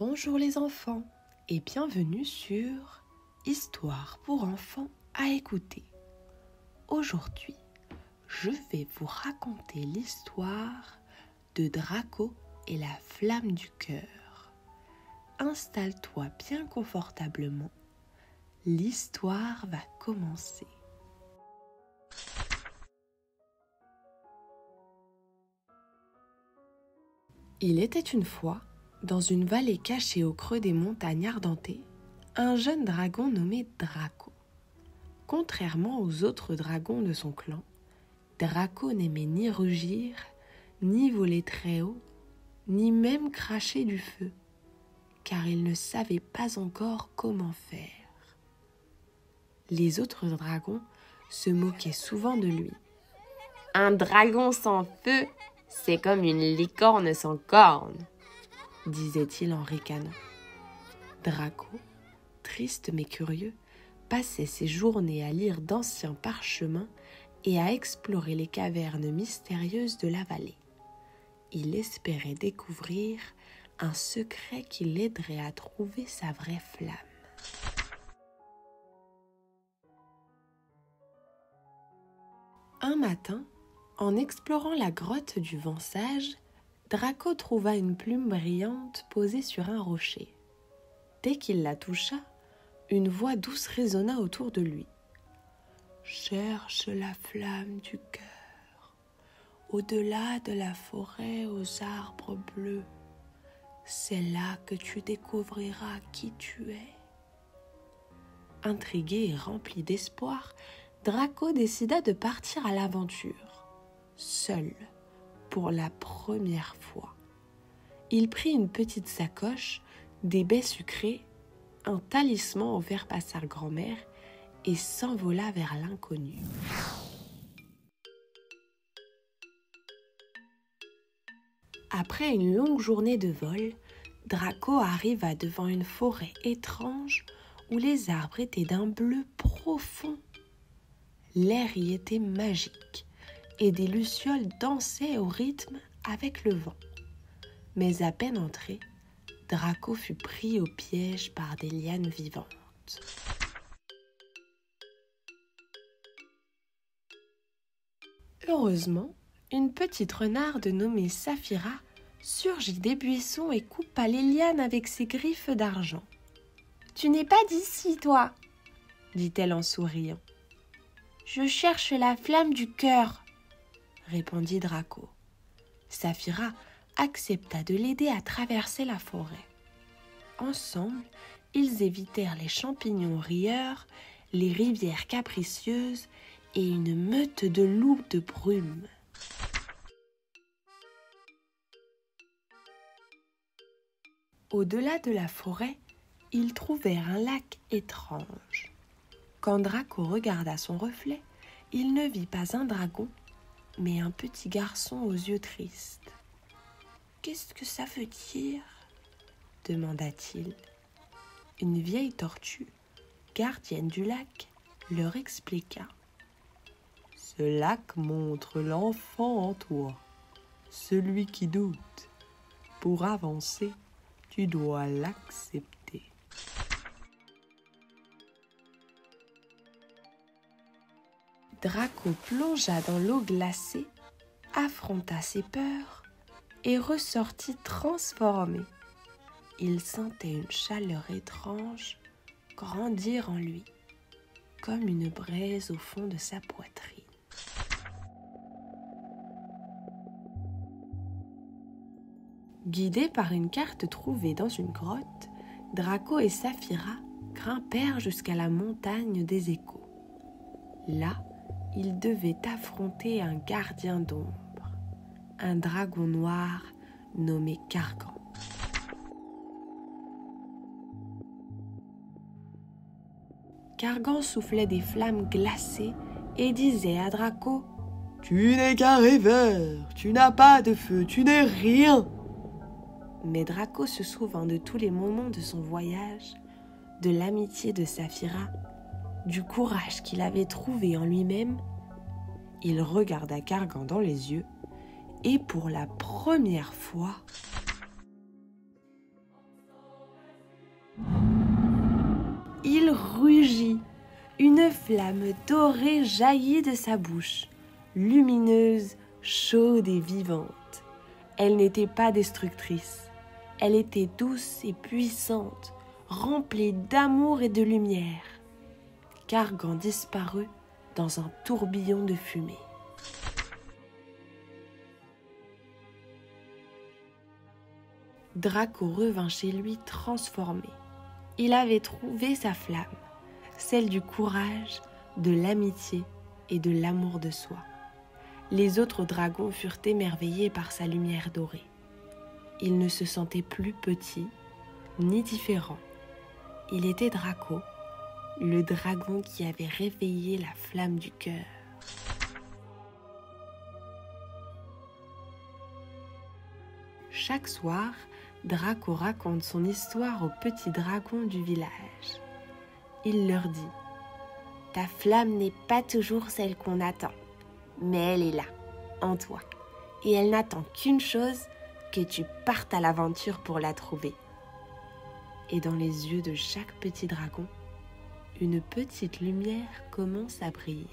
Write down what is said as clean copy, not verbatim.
Bonjour les enfants et bienvenue sur Histoire pour enfants à écouter. Aujourd'hui, je vais vous raconter l'histoire de Draco et la flamme du cœur. Installe-toi bien confortablement, l'histoire va commencer. Il était une fois, dans une vallée cachée au creux des montagnes ardentées, un jeune dragon nommé Draco. Contrairement aux autres dragons de son clan, Draco n'aimait ni rugir, ni voler très haut, ni même cracher du feu, car il ne savait pas encore comment faire. Les autres dragons se moquaient souvent de lui. « Un dragon sans feu, c'est comme une licorne sans corne », disait-il en ricanant. Draco, triste mais curieux, passait ses journées à lire d'anciens parchemins et à explorer les cavernes mystérieuses de la vallée. Il espérait découvrir un secret qui l'aiderait à trouver sa vraie flamme. Un matin, en explorant la grotte du vent sage, Draco trouva une plume brillante posée sur un rocher. Dès qu'il la toucha, une voix douce résonna autour de lui. « Cherche la flamme du cœur, au-delà de la forêt aux arbres bleus. C'est là que tu découvriras qui tu es. » Intrigué et rempli d'espoir, Draco décida de partir à l'aventure, seul. Pour la première fois. Il prit une petite sacoche, des baies sucrées, un talisman offert par sa grand-mère et s'envola vers l'inconnu. Après une longue journée de vol, Draco arriva devant une forêt étrange où les arbres étaient d'un bleu profond. L'air y était magique et des lucioles dansaient au rythme avec le vent. Mais à peine entré, Draco fut pris au piège par des lianes vivantes. Heureusement, une petite renarde nommée Saphira surgit des buissons et coupa les lianes avec ses griffes d'argent. « Tu n'es pas d'ici, toi » dit-elle en souriant. « Je cherche la flamme du cœur » répondit Draco. Saphira accepta de l'aider à traverser la forêt. Ensemble, ils évitèrent les champignons rieurs, les rivières capricieuses et une meute de loups de brume. Au-delà de la forêt, ils trouvèrent un lac étrange. Quand Draco regarda son reflet, il ne vit pas un dragon, mais un petit garçon aux yeux tristes. « Qu'est-ce que ça veut dire ?» demanda-t-il. Une vieille tortue, gardienne du lac, leur expliqua. « Ce lac montre l'enfant en toi, celui qui doute. Pour avancer, tu dois l'accepter. » Draco plongea dans l'eau glacée, affronta ses peurs et ressortit transformé. Il sentait une chaleur étrange grandir en lui, comme une braise au fond de sa poitrine. Guidés par une carte trouvée dans une grotte, Draco et Saphira grimpèrent jusqu'à la montagne des échos. Là, ils devaient affronter un gardien d'ombre, un dragon noir nommé Cargan. Cargan soufflait des flammes glacées et disait à Draco « Tu n'es qu'un rêveur, tu n'as pas de feu, tu n'es rien !» Mais Draco se souvint de tous les moments de son voyage, de l'amitié de Saphira, du courage qu'il avait trouvé en lui-même. Il regarda Cargan dans les yeux et pour la première fois, Il rugit. Une flamme dorée jaillit de sa bouche, lumineuse, chaude et vivante. Elle n'était pas destructrice. Elle était douce et puissante, remplie d'amour et de lumière. Kargan disparut dans un tourbillon de fumée. Draco revint chez lui transformé. Il avait trouvé sa flamme, celle du courage, de l'amitié et de l'amour de soi. Les autres dragons furent émerveillés par sa lumière dorée. Il ne se sentait plus petit ni différent. Il était Draco, le dragon qui avait réveillé la flamme du cœur. Chaque soir, Draco raconte son histoire aux petits dragons du village. Il leur dit « Ta flamme n'est pas toujours celle qu'on attend, mais elle est là, en toi, et elle n'attend qu'une chose, que tu partes à l'aventure pour la trouver. » Et dans les yeux de chaque petit dragon, une petite lumière commence à briller.